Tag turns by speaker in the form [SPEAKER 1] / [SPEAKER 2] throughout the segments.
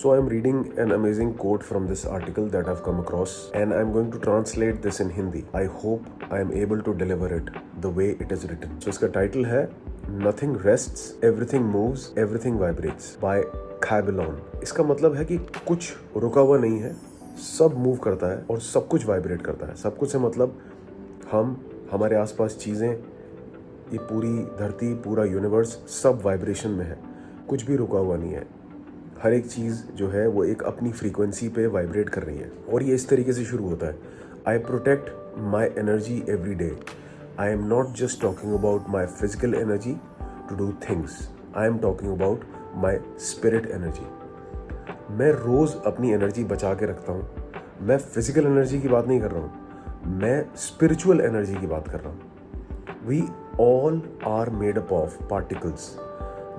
[SPEAKER 1] So I'm reading an amazing quote from this article that I've come across, and I'm going to translate this in Hindi. I hope I am able to deliver it the way it is written. So इसका title है Nothing rests, everything moves, everything vibrates by Kybelon. इसका मतलब है कि कुछ रुका हुआ नहीं है, सब मूव करता है और सब कुछ वाइब्रेट करता है। सब कुछ से मतलब हम, हमारे आसपास चीज़ें, ये पूरी धरती, पूरा यूनिवर्स सब वाइब्रेशन में है, कुछ भी रुका हुआ नहीं है। हर एक चीज़ जो है वो एक अपनी फ्रीक्वेंसी पे वाइब्रेट कर रही है और ये इस तरीके से शुरू होता है। I protect my energy every day. I am not just talking about my physical energy to do things, I am talking about my spirit energy. मैं रोज़ अपनी एनर्जी बचा के रखता हूँ। मैं फिजिकल एनर्जी की बात नहीं कर रहा हूँ, मैं स्पिरिचुअल एनर्जी की बात कर रहा हूँ। We all are made up of particles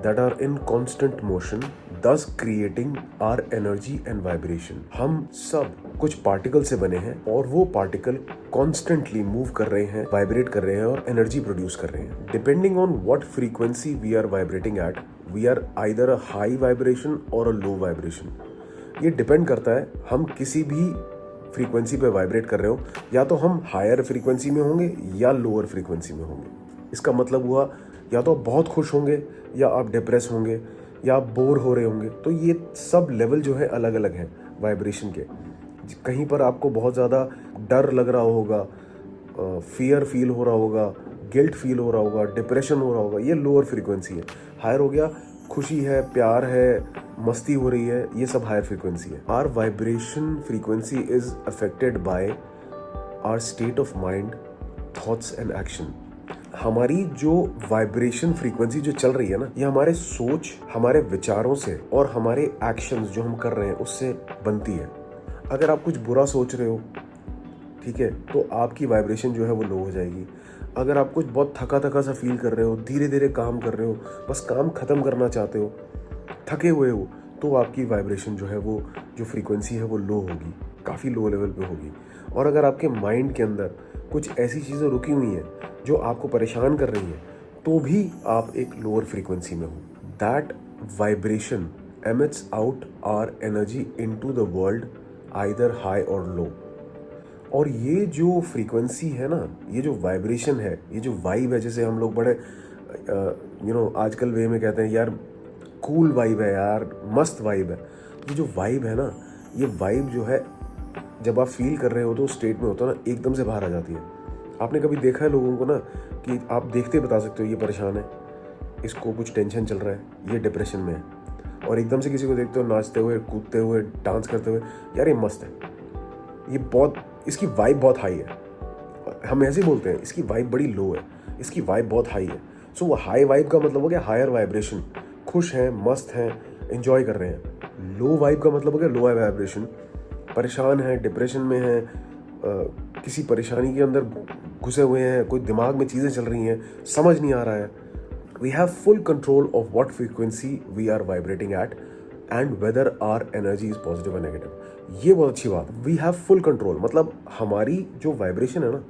[SPEAKER 1] that are in constant motion, thus creating our energy and vibration. हम सब कुछ पार्टिकल से बने हैं और वो पार्टिकल कॉन्स्टेंटली मूव कर रहे हैं, वाइब्रेट कर रहे हैं और एनर्जी प्रोड्यूस कर रहे हैं। Depending on what frequency we are vibrating at, we are either a high vibration or a low vibration. ये डिपेंड करता है हम किसी भी फ्रीक्वेंसी पे वाइब्रेट कर रहे हो, या तो हम हायर फ्रीक्वेंसी में होंगे या लोअर फ्रीक्वेंसी में होंगे। इसका मतलब हुआ या तो आप बहुत खुश होंगे, या आप डिप्रेस होंगे, या आप बोर हो रहे होंगे। तो ये सब लेवल जो है अलग अलग हैं वाइब्रेशन के। कहीं पर आपको बहुत ज़्यादा डर लग रहा होगा, फियर फील हो रहा होगा, गिल्ट फील हो रहा होगा, डिप्रेशन हो रहा होगा, ये लोअर फ्रीक्वेंसी है। हायर हो गया खुशी है, प्यार है, मस्ती हो रही है, ये सब हायर फ्रीक्वेंसी है। Our vibration frequency is affected by our state of mind, thoughts and action. हमारी जो वाइब्रेशन फ्रीक्वेंसी जो चल रही है ना, ये हमारे सोच, हमारे विचारों से और हमारे एक्शंस जो हम कर रहे हैं उससे बनती है। अगर आप कुछ बुरा सोच रहे हो, ठीक है, तो आपकी वाइब्रेशन जो है वो लो हो जाएगी। अगर आप कुछ बहुत थका थका सा फील कर रहे हो, धीरे धीरे काम कर रहे हो, बस काम ख़त्म करना चाहते हो, थके हुए हो, तो आपकी वाइब्रेशन जो है वो, जो फ्रीक्वेंसी है वो लो होगी, काफ़ी लो लेवल पे होगी। और अगर आपके माइंड के अंदर कुछ ऐसी चीज़ें रुकी हुई हैं जो आपको परेशान कर रही हैं, तो भी आप एक लोअर फ्रीक्वेंसी में हो। That vibration emits out our energy into the world, either high or low. और ये जो फ्रीक्वेंसी है ना, ये जो वाइब्रेशन है, ये जो वाइब है, जैसे हम लोग बड़े आजकल वे में कहते हैं यार कूल वाइब है, यार मस्त वाइब है। ये जो वाइब है ना, ये वाइब जो है जब आप फील कर रहे हो तो स्टेट में होता है ना, एकदम से बाहर आ जाती है। आपने कभी देखा है लोगों को ना कि आप देखते बता सकते हो ये परेशान है, इसको कुछ टेंशन चल रहा है, ये डिप्रेशन में है, और एकदम से किसी को देखते हो नाचते हुए, कूदते हुए, डांस करते हुए, यार ये मस्त है, ये बहुत, इसकी वाइब बहुत हाई है। हम ऐसे ही बोलते हैं इसकी वाइब बड़ी लो है, इसकी वाइब बहुत हाई है। सो वो हाई वाइब का मतलब हो गया हायर वाइब्रेशन, खुश हैं, मस्त हैं, एंजॉय कर रहे हैं। लो वाइब का मतलब हो गया लो वाइब्रेशन, परेशान है, डिप्रेशन में है, किसी परेशानी के अंदर घुसे हुए हैं, कोई दिमाग में चीज़ें चल रही हैं, समझ नहीं आ रहा है। We have full control of what frequency we are vibrating at and whether our energy is positive or negative. ये बहुत अच्छी बात, वी हैव फुल कंट्रोल, मतलब हमारी जो वाइब्रेशन है ना,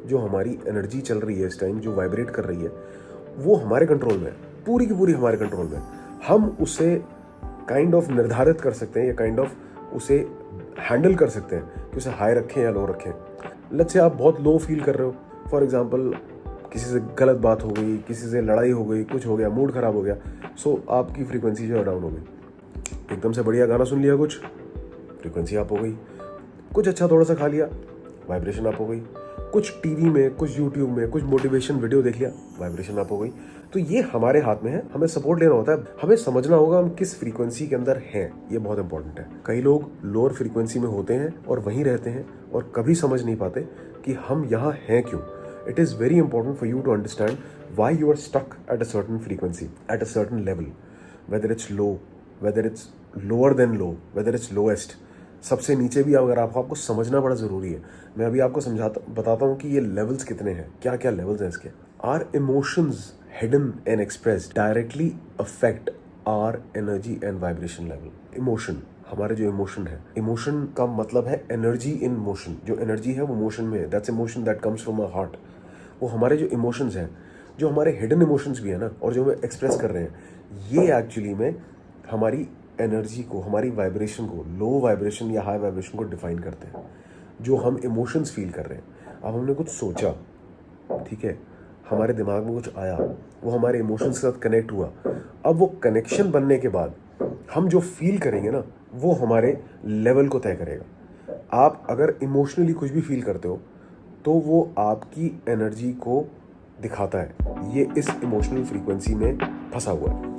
[SPEAKER 1] जो हमारी एनर्जी चल रही है इस टाइम, जो वाइब्रेट कर रही है, वो हमारे कंट्रोल में है, पूरी की पूरी हमारे कंट्रोल में। हम उसे काइंड ऑफ निर्धारित कर सकते हैं, या काइंड ऑफ उसे हैंडल कर सकते हैं कि उसे हाई रखें या लो रखें। लेट्स से आप बहुत लो फील कर रहे हो, फॉर एग्जांपल किसी से गलत बात हो गई, किसी से लड़ाई हो गई, कुछ हो गया, मूड खराब हो गया, सो आपकी फ्रीक्वेंसी जो है डाउन हो गई। एकदम से बढ़िया गाना सुन लिया, कुछ फ्रीक्वेंसी अप हो गई, कुछ अच्छा थोड़ा सा खा लिया, वाइब्रेशन अप हो गई, कुछ टीवी में, कुछ यूट्यूब में कुछ मोटिवेशन वीडियो देख लिया, वाइब्रेशन अप हो गई। तो ये हमारे हाथ में है, हमें सपोर्ट लेना होता है, हमें समझना होगा हम किस फ्रीक्वेंसी के अंदर हैं, ये बहुत इंपॉर्टेंट है। कई लोग लोअर फ्रीक्वेंसी में होते हैं और वहीं रहते हैं और कभी समझ नहीं पाते कि हम यहाँ हैं क्यों। It is very important for you to understand why you are stuck at a certain frequency, at a certain level, whether it's low, whether it's lower than low, whether it's lowest, सबसे नीचे भी अगर आपको समझना बड़ा ज़रूरी है। मैं अभी आपको बताता हूँ कि ये लेवल्स कितने हैं, क्या क्या लेवल्स हैं इसके। Our emotions hidden and expressed directly affect our energy and vibration level. Emotion, हमारे जो इमोशन है, इमोशन का मतलब है एनर्जी इन मोशन। जो एनर्जी है वो मोशन में है, that's emotion that comes from our heart. वो हमारे जो इमोशंस हैं, जो हमारे हिडन इमोशंस भी है ना, और जो हम एक्सप्रेस कर रहे हैं, ये एक्चुअली में हमारी एनर्जी को, हमारी वाइब्रेशन को, लो वाइब्रेशन या हाई वाइब्रेशन को डिफाइन करते हैं। जो हम इमोशंस फील कर रहे हैं, अब हमने कुछ सोचा, ठीक है, हमारे दिमाग में कुछ आया, वो हमारे इमोशंस के साथ कनेक्ट हुआ। अब वो कनेक्शन बनने के बाद हम जो फील करेंगे ना, वो हमारे लेवल को तय करेगा। आप अगर इमोशनली कुछ भी फील करते हो तो वो आपकी एनर्जी को दिखाता है। ये इस इमोशनल फ्रीक्वेंसी में फंसा हुआ है।